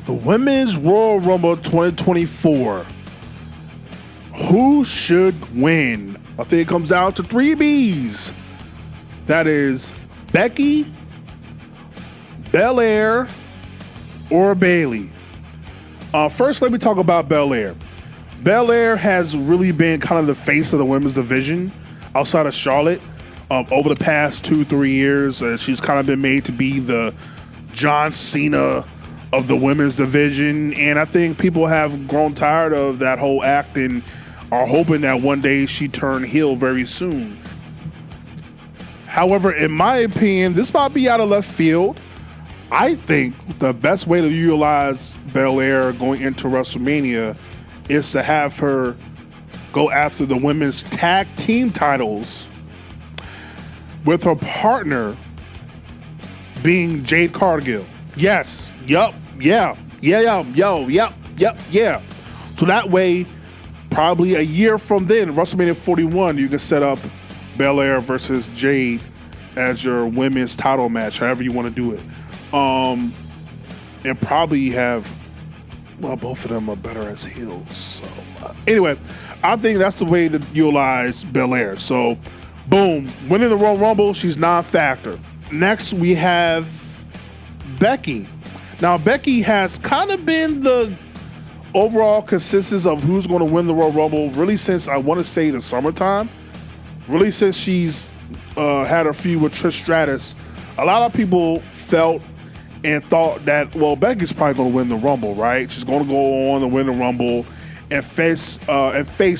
The Women's Royal Rumble 2024. Who should win? I think it comes down to three Bs. That is Becky, Belair, or Bayley. First, let me talk about Belair. Belair has really been kind of the face of the women's division outside of Charlotte over the past 2-3 years. She's kind of been made to be the John Cena of the women's division, and I think people have grown tired of that whole act and are hoping that one day she turn heel very soon. However, in my opinion, this might be out of left field. I think the best way to utilize Belair going into WrestleMania is to have her go after the women's tag team titles with her partner being Jade Cargill. Yes, yeah. So that way, probably a year from then, WrestleMania 41, you can set up Belair versus Jade as your women's title match, however you want to do it. And probably have, well, both of them are better as heels. So, anyway, I think that's the way to utilize Belair. So, boom, winning the Royal Rumble, she's non-factor. Next, we have Becky. Now, Becky has kind of been the overall consensus of who's going to win the Royal Rumble really since, I want to say, the summertime. Really since she's had her feud with Trish Stratus. A lot of people felt and thought that, well, Becky's probably going to win the Rumble, right? She's going to go on and win the Rumble and face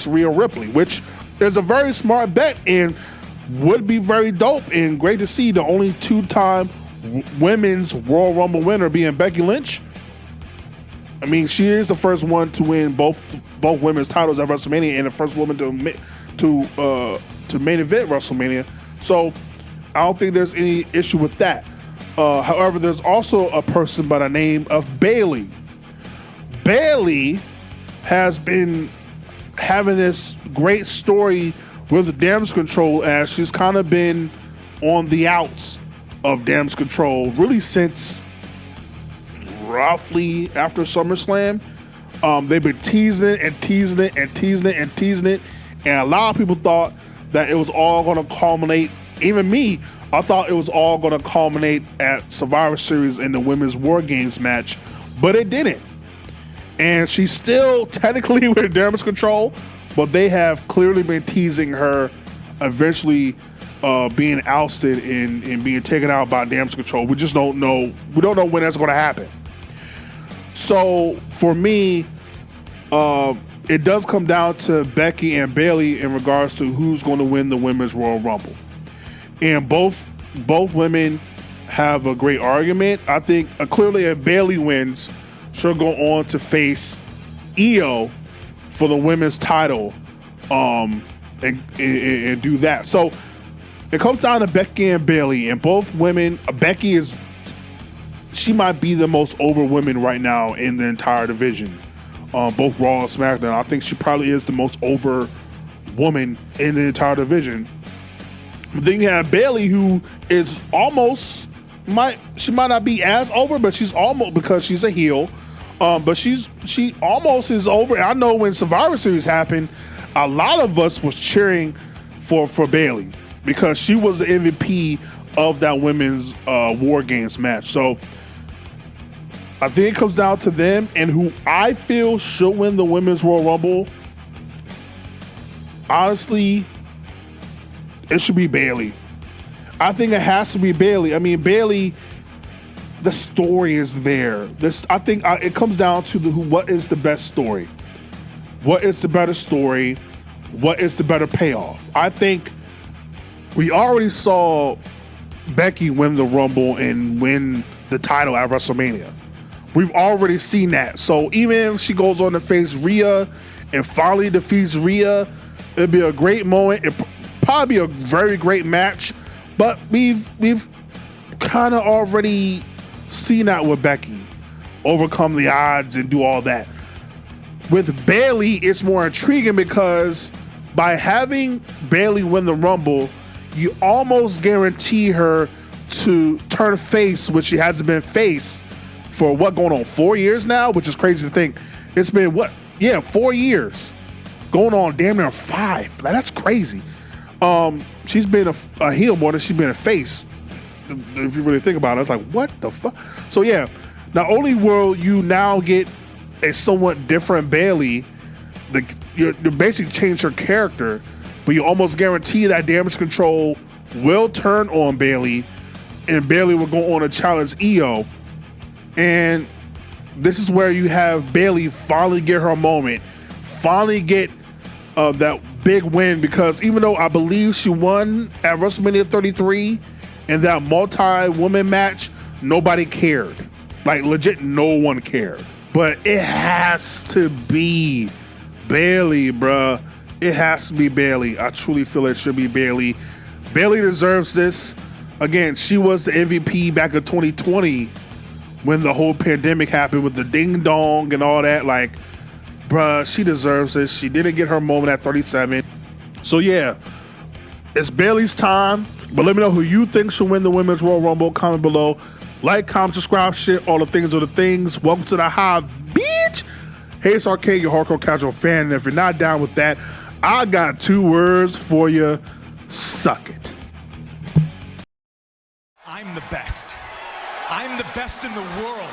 Rhea Ripley, which is a very smart bet and would be very dope and great to see the only two-time women's Royal Rumble winner being Becky Lynch. I mean, she is the first one to win both women's titles at WrestleMania and the first woman to main event WrestleMania. So I don't think there's any issue with that. However, there's also a person by the name of Bayley. Bayley has been having this great story with Damage Control as she's kind of been on the outs of Damage Control really since roughly after SummerSlam. They've been teasing it, and a lot of people thought that it was all going to culminate. Even me, I thought it was all going to culminate at Survivor Series in the Women's War Games match, but it didn't. And she's still technically with Damage Control, but they have clearly been teasing her eventually being ousted and being taken out by Damage Control. We just don't know. We don't know when that's going to happen. So for me, it does come down to Becky and Bayley in regards to who's going to win the Women's Royal Rumble. And both women have a great argument. I think clearly if Bayley wins, she'll go on to face Io for the women's title and do that. So it comes down to Becky and Bayley, and both women. Becky she might be the most over woman right now in the entire division, both Raw and SmackDown. I think she probably is the most over woman in the entire division. But then you have Bayley, who is almost she might not be as over, but she's almost, because she's a heel. But she almost is over. And I know when Survivor Series happened, a lot of us was cheering for Bayley because she was the MVP of that women's War Games match. So I think it comes down to them, and who I feel should win the Women's Royal Rumble. Honestly, it should be Bayley. I think it has to be Bayley. I mean, Bayley, the story is there. I think it comes down to what is the best story? What is the better story? What is the better payoff? I think we already saw Becky win the Rumble and win the title at WrestleMania. We've already seen that. So even if she goes on to face Rhea and finally defeats Rhea, it'd be a great moment. It'd probably be a very great match. But we've kind of already seen that with Becky, overcome the odds and do all that. With Bayley, it's more intriguing because by having Bayley win the Rumble, you almost guarantee her to turn face, which she hasn't been face for what, going on 4 years now, which is crazy to think. It's been what? Yeah, 4 years. Going on damn near 5. Like, that's crazy. She's been a heel more than she's been a face. If you really think about it, it's like, what the fuck? So yeah, not only will you now get a somewhat different Bayley, you basically change her character, but you almost guarantee that Damage Control will turn on Bayley, and Bayley will go on to challenge Io. And this is where you have Bayley finally get her moment, finally get that big win, because even though I believe she won at WrestleMania 33 in that multi-woman match, nobody cared. Like, legit, no one cared. But it has to be Bayley, bruh. It has to be Bayley. I truly feel it should be Bayley. Bayley deserves this. Again, she was the MVP back in 2020 when the whole pandemic happened with the ding dong and all that. Like, bruh, she deserves this. She didn't get her moment at 37. So yeah, it's Bayley's time. But let me know who you think should win the Women's Royal Rumble. Comment below. Like, comment, subscribe, share, all the things are the things. Welcome to the Hive, bitch. Hey, it's Arcade, your hardcore casual fan. And if you're not down with that, I got 2 words for you. Suck it. I'm the best. I'm the best in the world.